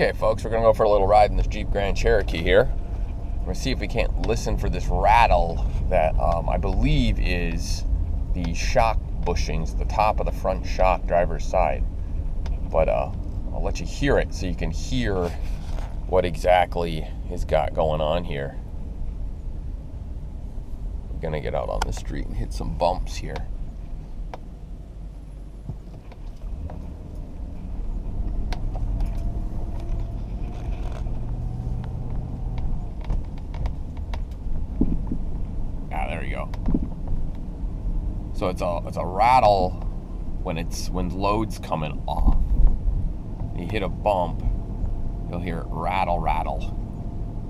Okay, folks, we're gonna go for a little ride in this Jeep Grand Cherokee here. We're gonna see if we can't listen for this rattle that I believe is the shock bushings, the top of the front shock, driver's side. But I'll let you hear it so you can hear what exactly it's got going on here. We're gonna get out on the street and hit some bumps here. There you go. So it's a rattle when load's coming off. You hit a bump, you'll hear it rattle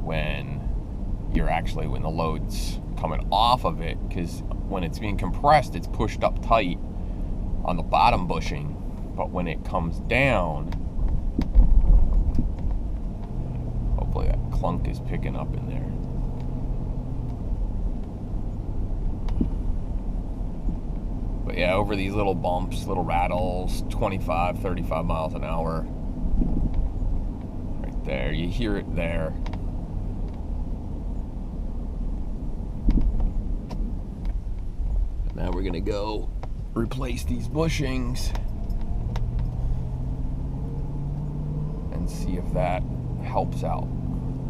when the load's coming off of it, because when it's being compressed, it's pushed up tight on the bottom bushing, but when it comes down, hopefully that clunk is picking up in there. But yeah, over these little bumps, little rattles, 25, 35 miles an hour. Right there, you hear it there. Now we're gonna go replace these bushings and see if that helps out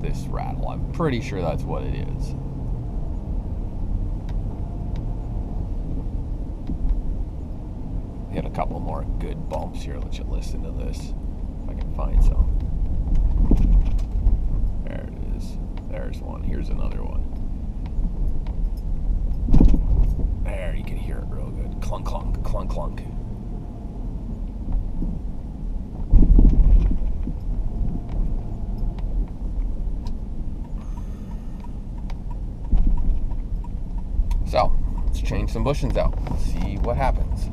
this rattle. I'm pretty sure that's what it is. Hit a couple more good bumps here. Let you listen to this if I can find some. There it is. There's one. Here's another one. There, you can hear it real good. Clunk, clunk, clunk, clunk. So, let's change some bushings out. See what happens.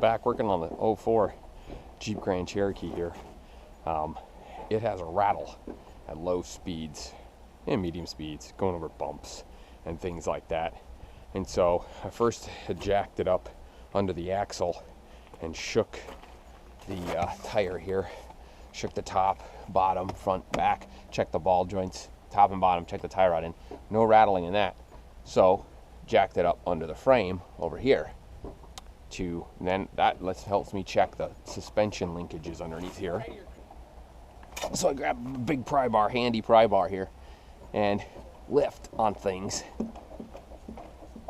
Back working on the 04 Jeep Grand Cherokee here. It has a rattle at low speeds and medium speeds, going over bumps and things like that. And so I first had jacked it up under the axle and shook the tire here. Shook the top, bottom, front, back, checked the ball joints, top and bottom, checked the tie rod in. No rattling in that. So jacked it up under the frame over here. Then that helps me check the suspension linkages underneath here. So I grab a big pry bar, handy pry bar here, and lift on things.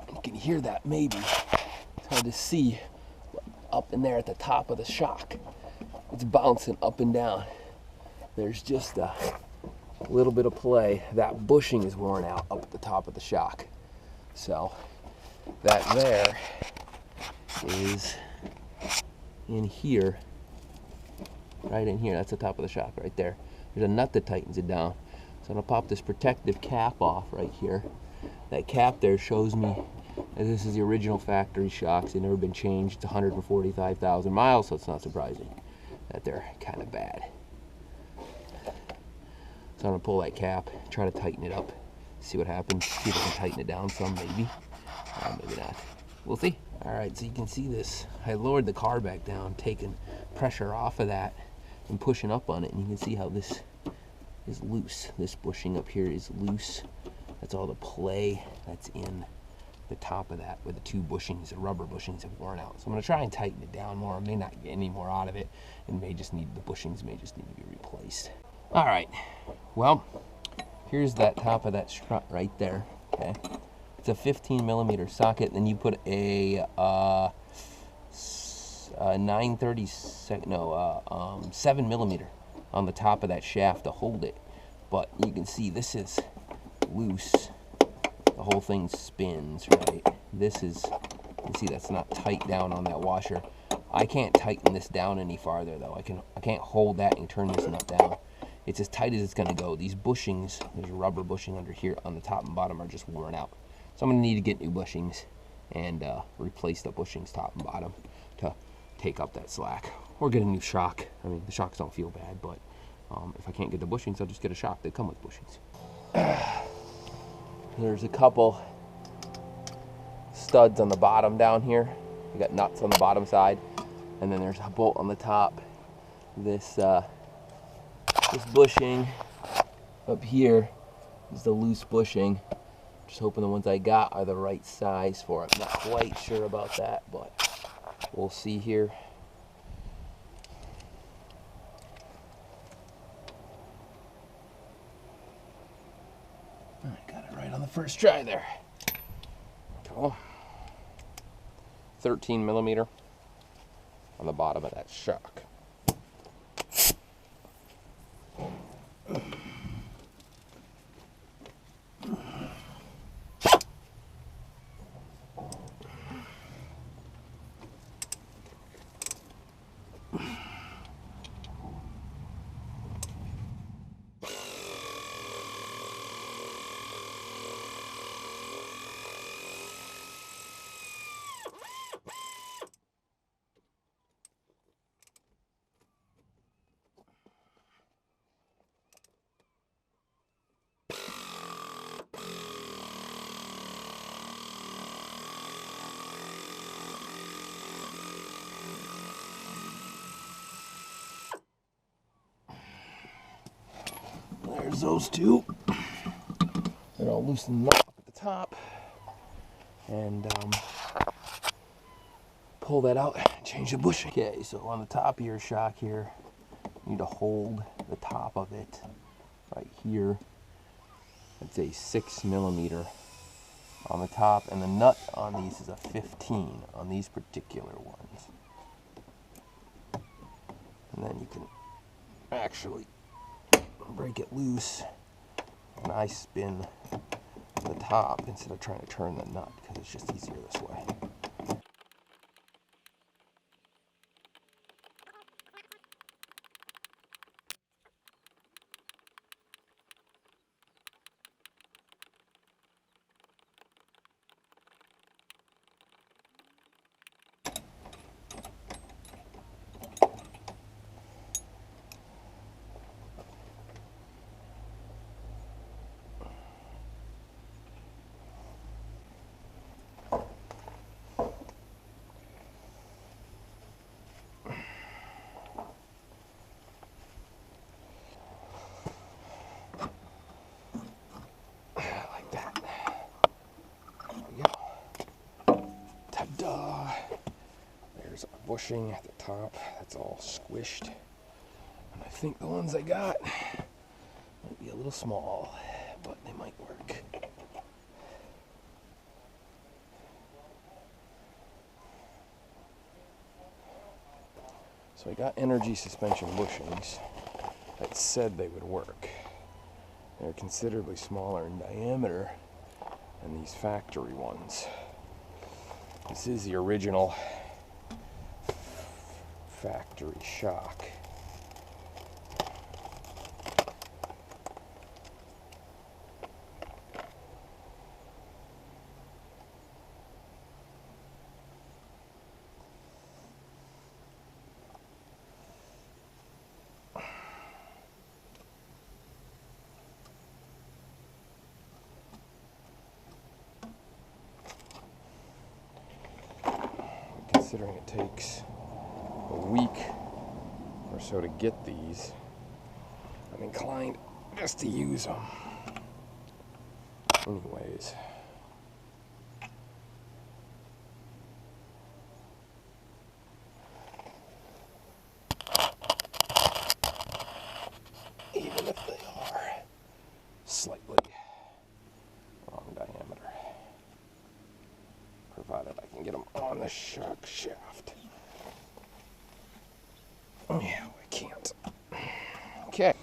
You can hear that maybe. It's hard to see up in there at the top of the shock. It's bouncing up and down. There's just a little bit of play. That bushing is worn out up at the top of the shock. So that there is in here, right in here. That's the top of the shock right there. There's a nut that tightens it down. So I'm gonna pop this protective cap off right here. That cap there shows me that this is the original factory shocks. They've never been changed. It's 145,000 miles, so it's not surprising that they're kind of bad. So I'm gonna pull that cap, try to tighten it up, see what happens, see if I can tighten it down some, maybe. Maybe not. We'll see. All right, so you can see this. I lowered the car back down, taking pressure off of that and pushing up on it, and you can see how this is loose. This bushing up here is loose. That's all the play that's in the top of that, where the two bushings, the rubber bushings, have worn out. So I'm gonna try and tighten it down more. I may not get any more out of it, and the bushings may just need to be replaced. All right, well, here's that top of that strut right there, okay? It's a 15 millimeter socket, then you put a 7 millimeter on the top of that shaft to hold it. But you can see this is loose. The whole thing spins, right? This is, you can see that's not tight down on that washer. I can't tighten this down any farther though. I can't hold that and turn this nut down. It's as tight as it's gonna go. These bushings, there's a rubber bushing under here on the top and bottom, are just worn out. So I'm gonna need to get new bushings and replace the bushings top and bottom to take up that slack. Or get a new shock. I mean, the shocks don't feel bad, but if I can't get the bushings, I'll just get a shock. They come with bushings. There's a couple studs on the bottom down here. You got nuts on the bottom side, and then there's a bolt on the top. This This bushing up here is the loose bushing. Just hoping the ones I got are the right size for it. I'm not quite sure about that, but we'll see here. I got it right on the first try there. Cool. 13 millimeter on the bottom of that shock. There's those two. And I'll loosen them up at the top and pull that out and change the bushing. Okay, so on the top of your shock here, you need to hold the top of it right here. It's a 6 millimeter on the top, and the nut on these is a 15 on these particular ones. And then you can actually break it loose, and I spin the top instead of trying to turn the nut because it's just easier this way. There's our bushing at the top. That's all squished. And I think the ones I got might be a little small, but they might work. So I got energy suspension bushings that said they would work. They're considerably smaller in diameter than these factory ones. This is the original factory shock. Considering it takes a week or so to get these, I'm inclined just to use them. Anyways. Even if they are slightly wrong diameter. Provided I can get them on the shock shaft. Yeah, I can't. Okay.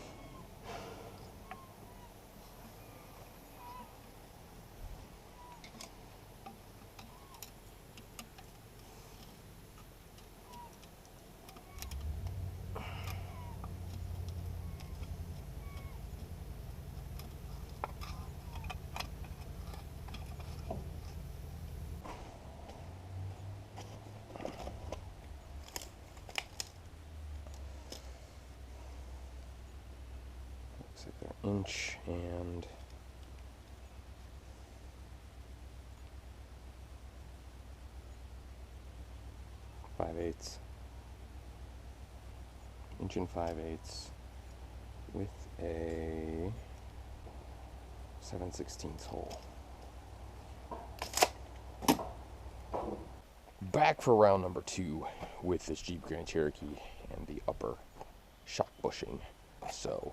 Looks like they're inch and 5/8. Inch and 5/8. with a 7/16 hole. Back for round number 2 with this Jeep Grand Cherokee and the upper shock bushing. So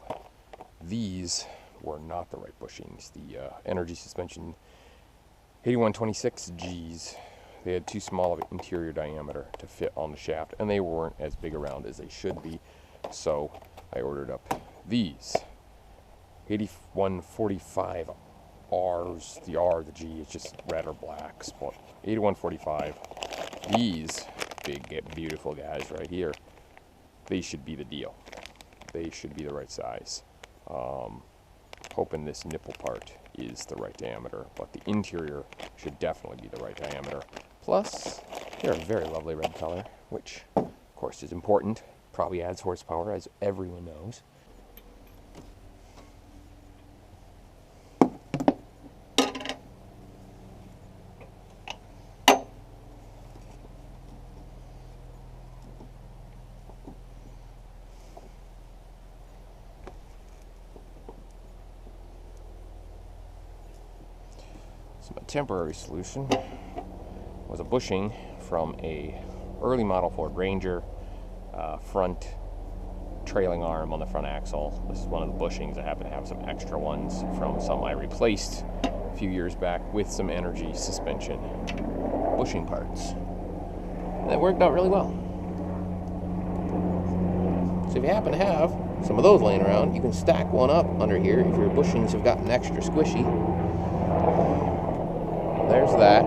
these were not the right bushings. The energy suspension 8126 Gs, they had too small of an interior diameter to fit on the shaft, and they weren't as big around as they should be. So I ordered up these 8145 Rs. The R, the G is just red or black. 8145. These big, beautiful guys right here, they should be the deal. They should be the right size. Hoping this nipple part is the right diameter, but the interior should definitely be the right diameter. Plus, they're a very lovely red color, which, of course, is important. Probably adds horsepower, as everyone knows. So my temporary solution was a bushing from a early model Ford Ranger, front trailing arm on the front axle. This is one of the bushings. I happen to have some extra ones from some I replaced a few years back with some energy suspension bushing parts. And that worked out really well. So if you happen to have some of those laying around, you can stack one up under here if your bushings have gotten extra squishy. There's that.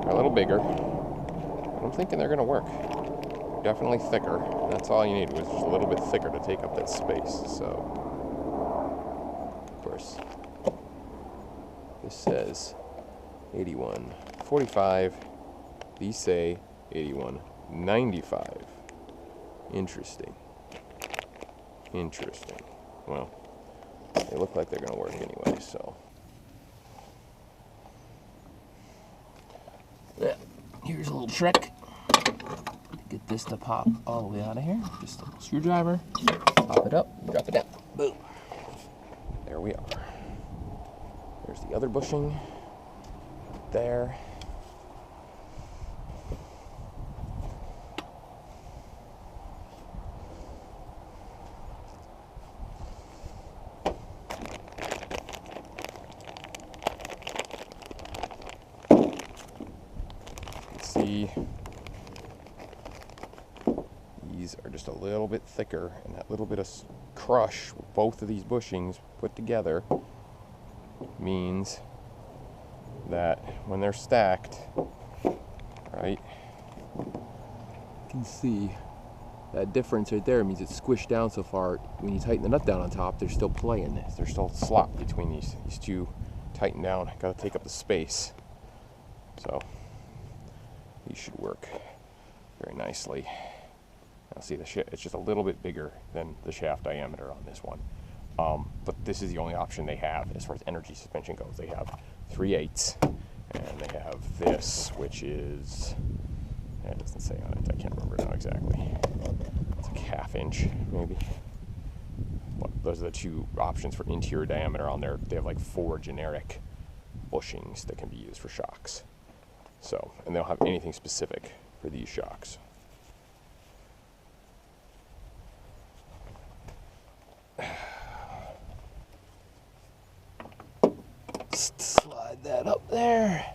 A little bigger. I'm thinking they're going to work. Definitely thicker. That's all you need was just a little bit thicker to take up that space. So, of course, this says 8145. These say 8195. Interesting. Interesting. Well, they look like they're going to work anyway, so. Yeah, here's a little trick to get this to pop all the way out of here. Just a little screwdriver, pop it up, drop it down. Boom. There we are. There's the other bushing. There. See, these are just a little bit thicker, and that little bit of crush with both of these bushings put together means that when they're stacked, right, you can see that difference right there. Means it's squished down so far. When you tighten the nut down on top, there's still play in this. There's still slop between these two tighten down. Got to take up the space. So these should work very nicely. Now see, it's just a little bit bigger than the shaft diameter on this one. But this is the only option they have as far as energy suspension goes. They have 3/8, and they have this, which is, it doesn't say on it, I can't remember now exactly. It's like 1/2 inch, maybe. Well, those are the two options for interior diameter on there. They have like 4 generic bushings that can be used for shocks. So, and they don't have anything specific for these shocks. Slide that up there.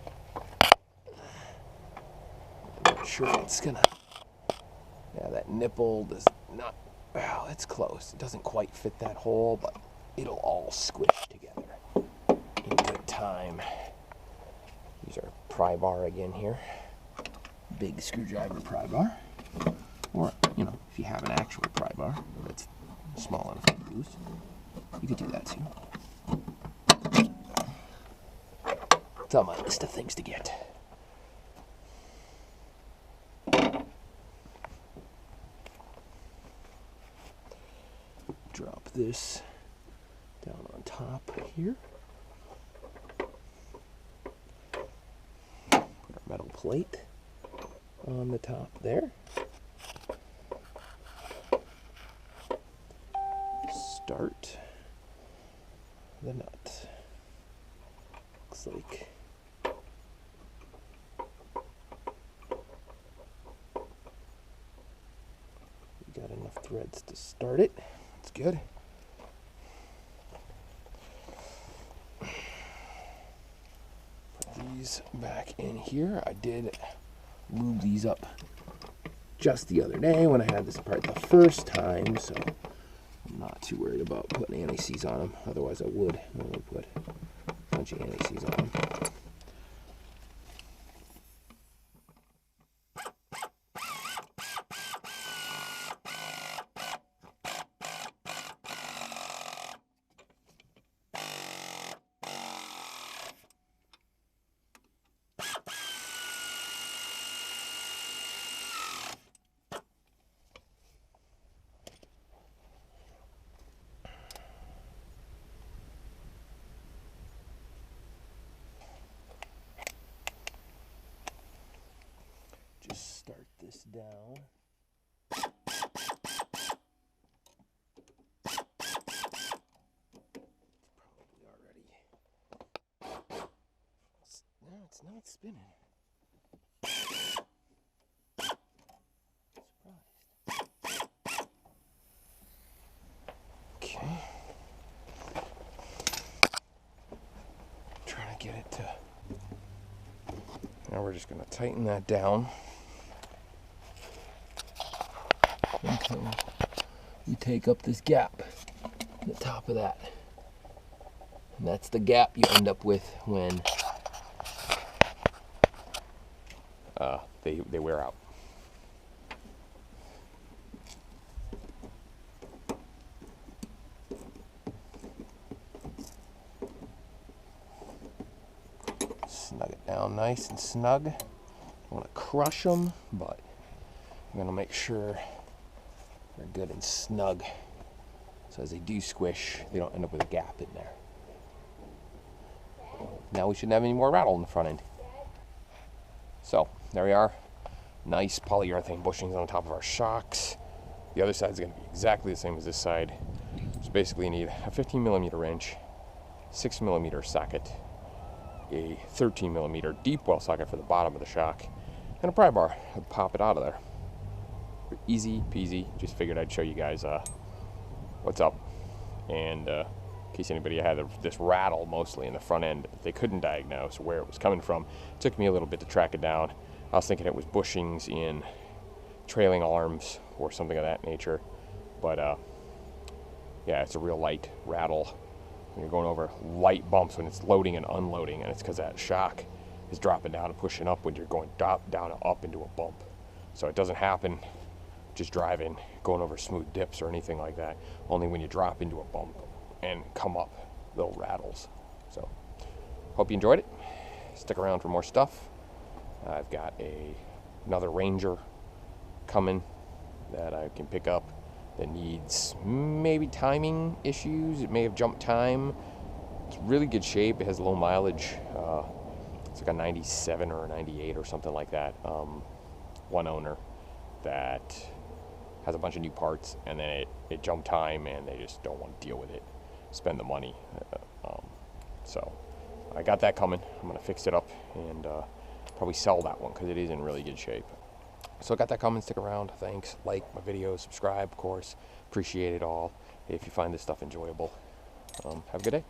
I'm not sure it's gonna, yeah, that nipple does not, well, it's close. It doesn't quite fit that hole, but it'll all squish together in good time. These are pry bar again here. Big screwdriver pry bar. Or, you know, if you have an actual pry bar that's small enough to use, you could do that too. It's on my list of things to get. Drop this down on top here. plate on the top there. Start the nut. Looks like we got enough threads to start it. That's good. Put these back in here. I did lube these up just the other day when I had this apart the first time, so I'm not too worried about putting anti-seize on them. Otherwise I would put a bunch of anti-seize on them. Just start this down. Probably already. No, it's not spinning. Surprised. Okay. Trying to get it to. Now we're just going to tighten that down. Until you take up this gap at the top of that. And that's the gap you end up with when they wear out. Snug it down nice and snug. I want to crush them, but I'm going to make sure they're good and snug, so as they do squish, they don't end up with a gap in there. Now we shouldn't have any more rattle in the front end. So there we are. Nice polyurethane bushings on top of our shocks. The other side is going to be exactly the same as this side. So basically you need a 15mm wrench, 6mm socket, a 13mm deep well socket for the bottom of the shock, and a pry bar to pop it out of there. Easy peasy. Just figured I'd show you guys what's up, and in case anybody had this rattle mostly in the front end that they couldn't diagnose where it was coming from. It took me a little bit to track it down. I was thinking it was bushings in trailing arms or something of that nature, but yeah, it's a real light rattle when you're going over light bumps when it's loading and unloading, and it's because that shock is dropping down and pushing up when you're going down and up into a bump. So it doesn't happen just driving, going over smooth dips or anything like that. Only when you drop into a bump and come up, little rattles. So, hope you enjoyed it. Stick around for more stuff. I've got another Ranger coming that I can pick up that needs maybe timing issues. It may have jumped time. It's really good shape. It has low mileage. It's like a 97 or a 98 or something like that. One owner that has a bunch of new parts, and then it jumped time and they just don't want to deal with it, spend the money. So I got that coming. I'm going to fix it up and probably sell that one because it is in really good shape. So I got that coming. Stick around. Thanks. Like my videos, subscribe, of course. Appreciate it all if you find this stuff enjoyable. Have a good day.